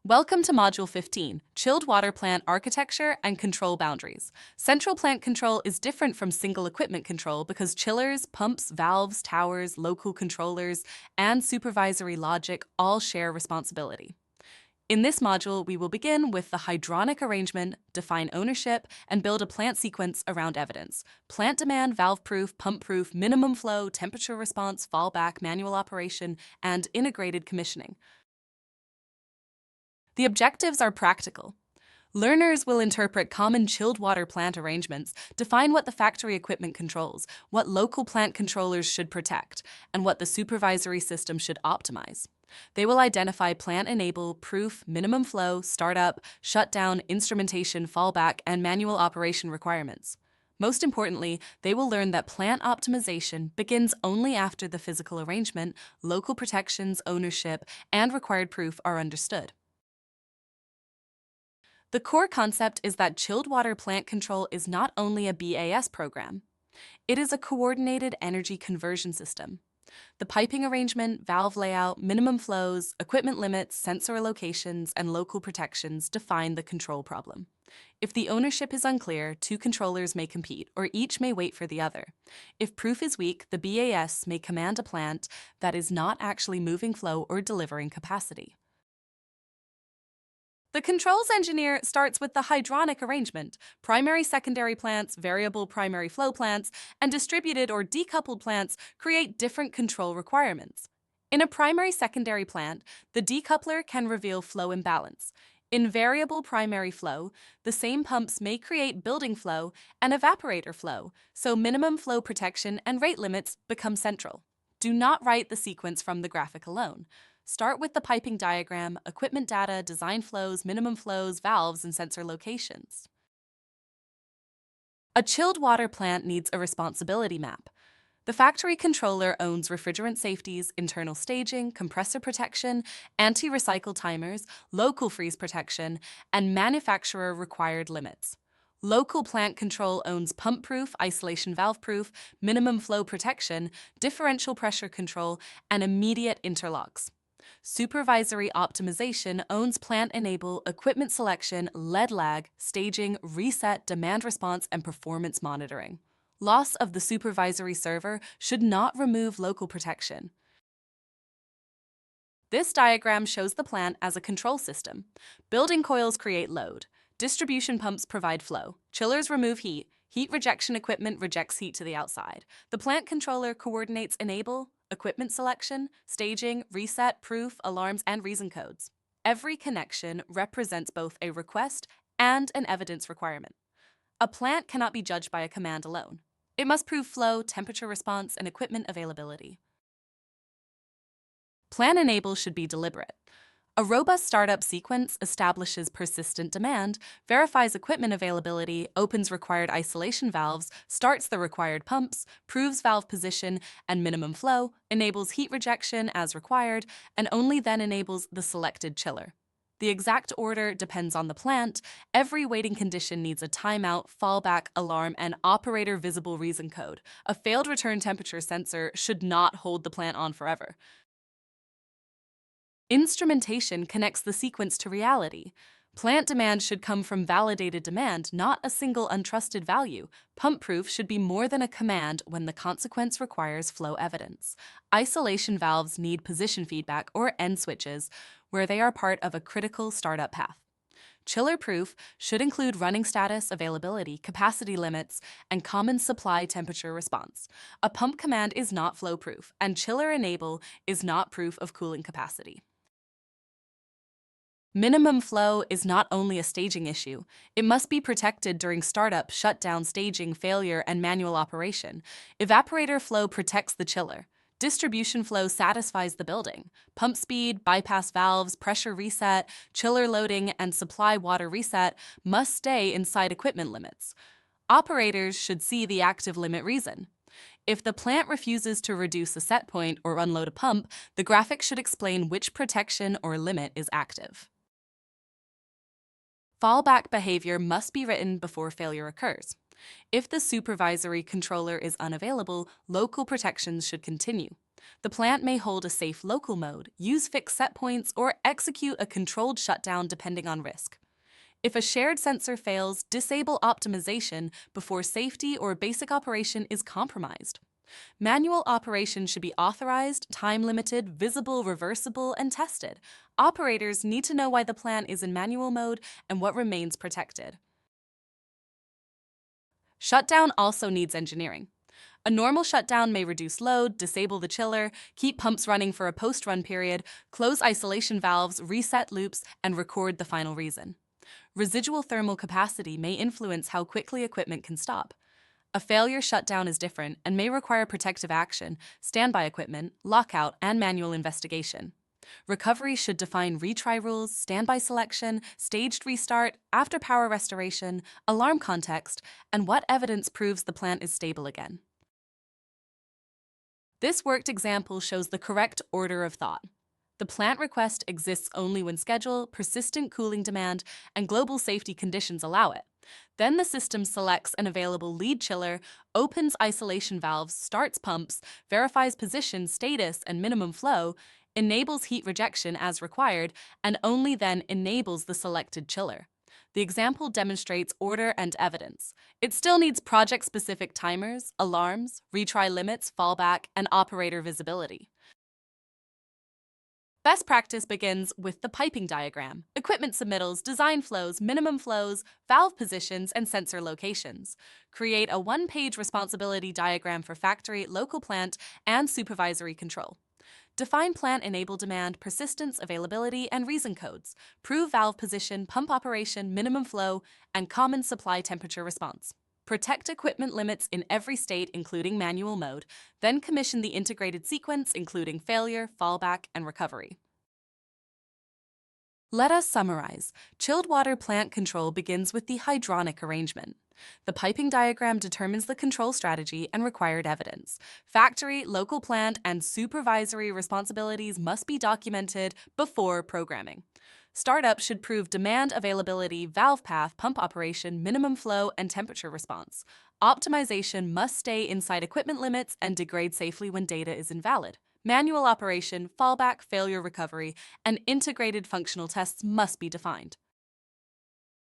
Welcome to Module 15, Chilled Water Plant Architecture and Control Boundaries. Central plant control is different from single equipment control because chillers, pumps, valves, towers, local controllers, and supervisory logic all share responsibility. In this module, we will begin with the hydronic arrangement, define ownership, and build a plant sequence around evidence. Plant demand, valve-proof, pump-proof, minimum flow, temperature response, fallback, manual operation, and integrated commissioning. The objectives are practical. Learners will interpret common chilled water plant arrangements, define what the factory equipment controls, what local plant controllers should protect, and what the supervisory system should optimize. They will identify plant enable, proof, minimum flow, startup, shutdown, instrumentation, fallback, and manual operation requirements. Most importantly, they will learn that plant optimization begins only after the physical arrangement, local protections, ownership, and required proof are understood. The core concept is that chilled water plant control is not only a BAS program, it is a coordinated energy conversion system. The piping arrangement, valve layout, minimum flows, equipment limits, sensor locations, and local protections define the control problem. If the ownership is unclear, two controllers may compete, or each may wait for the other. If proof is weak, the BAS may command a plant that is not actually moving flow or delivering capacity. The controls engineer starts with the hydronic arrangement. Primary secondary plants, variable primary flow plants, and distributed or decoupled plants create different control requirements. In a primary secondary plant, the decoupler can reveal flow imbalance. In variable primary flow, the same pumps may create building flow and evaporator flow, so minimum flow protection and rate limits become central. Do not write the sequence from the graphic alone. Start with the piping diagram, equipment data, design flows, minimum flows, valves, and sensor locations. A chilled water plant needs a responsibility map. The factory controller owns refrigerant safeties, internal staging, compressor protection, anti-recycle timers, local freeze protection, and manufacturer-required limits. Local plant control owns pump-proof, isolation valve-proof, minimum flow protection, differential pressure control, and immediate interlocks. Supervisory optimization owns plant enable, equipment selection, lead lag, staging, reset, demand response, and performance monitoring. Loss of the supervisory server should not remove local protection. This diagram shows the plant as a control system. Building coils create load. Distribution pumps provide flow. Chillers remove heat. Heat rejection equipment rejects heat to the outside. The plant controller coordinates enable, equipment selection, staging, reset, proof, alarms, and reason codes. Every connection represents both a request and an evidence requirement. A plant cannot be judged by a command alone. It must prove flow, temperature response, and equipment availability. Plan enable should be deliberate. A robust startup sequence establishes persistent demand, verifies equipment availability, opens required isolation valves, starts the required pumps, proves valve position and minimum flow, enables heat rejection as required, and only then enables the selected chiller. The exact order depends on the plant. Every waiting condition needs a timeout, fallback, alarm, and operator visible reason code. A failed return temperature sensor should not hold the plant on forever. Instrumentation connects the sequence to reality. Plant demand should come from validated demand, not a single untrusted value. Pump proof should be more than a command when the consequence requires flow evidence. Isolation valves need position feedback or end switches where they are part of a critical startup path. Chiller proof should include running status, availability, capacity limits, and common supply temperature response. A pump command is not flow proof, and chiller enable is not proof of cooling capacity. Minimum flow is not only a staging issue. It must be protected during startup, shutdown, staging, failure, and manual operation. Evaporator flow protects the chiller. Distribution flow satisfies the building. Pump speed, bypass valves, pressure reset, chiller loading, and supply water reset must stay inside equipment limits. Operators should see the active limit reason. If the plant refuses to reduce a set point or unload a pump, the graphic should explain which protection or limit is active. Fallback behavior must be written before failure occurs. If the supervisory controller is unavailable, local protections should continue. The plant may hold a safe local mode, use fixed set points, or execute a controlled shutdown depending on risk. If a shared sensor fails, disable optimization before safety or basic operation is compromised. Manual operation should be authorized, time-limited, visible, reversible, and tested. Operators need to know why the plant is in manual mode and what remains protected. Shutdown also needs engineering. A normal shutdown may reduce load, disable the chiller, keep pumps running for a post-run period, close isolation valves, reset loops, and record the final reason. Residual thermal capacity may influence how quickly equipment can stop. A failure shutdown is different and may require protective action, standby equipment, lockout, and manual investigation. Recovery should define retry rules, standby selection, staged restart, after power restoration, alarm context, and what evidence proves the plant is stable again. This worked example shows the correct order of thought. The plant request exists only when schedule, persistent cooling demand, and global safety conditions allow it. Then the system selects an available lead chiller, opens isolation valves, starts pumps, verifies position, status, and minimum flow, enables heat rejection as required, and only then enables the selected chiller. The example demonstrates order and evidence. It still needs project-specific timers, alarms, retry limits, fallback, and operator visibility. Best practice begins with the piping diagram, equipment submittals, design flows, minimum flows, valve positions, and sensor locations. Create a one-page responsibility diagram for factory, local plant, and supervisory control. Define plant enable demand, persistence, availability, and reason codes. Prove valve position, pump operation, minimum flow, and common supply temperature response. Protect equipment limits in every state, including manual mode, then commission the integrated sequence, including failure, fallback, and recovery. Let us summarize. Chilled water plant control begins with the hydronic arrangement. The piping diagram determines the control strategy and required evidence. Factory, local plant, and supervisory responsibilities must be documented before programming. Startup should prove demand, availability, valve path, pump operation, minimum flow, and temperature response. Optimization must stay inside equipment limits and degrade safely when data is invalid. Manual operation, fallback, failure recovery, and integrated functional tests must be defined.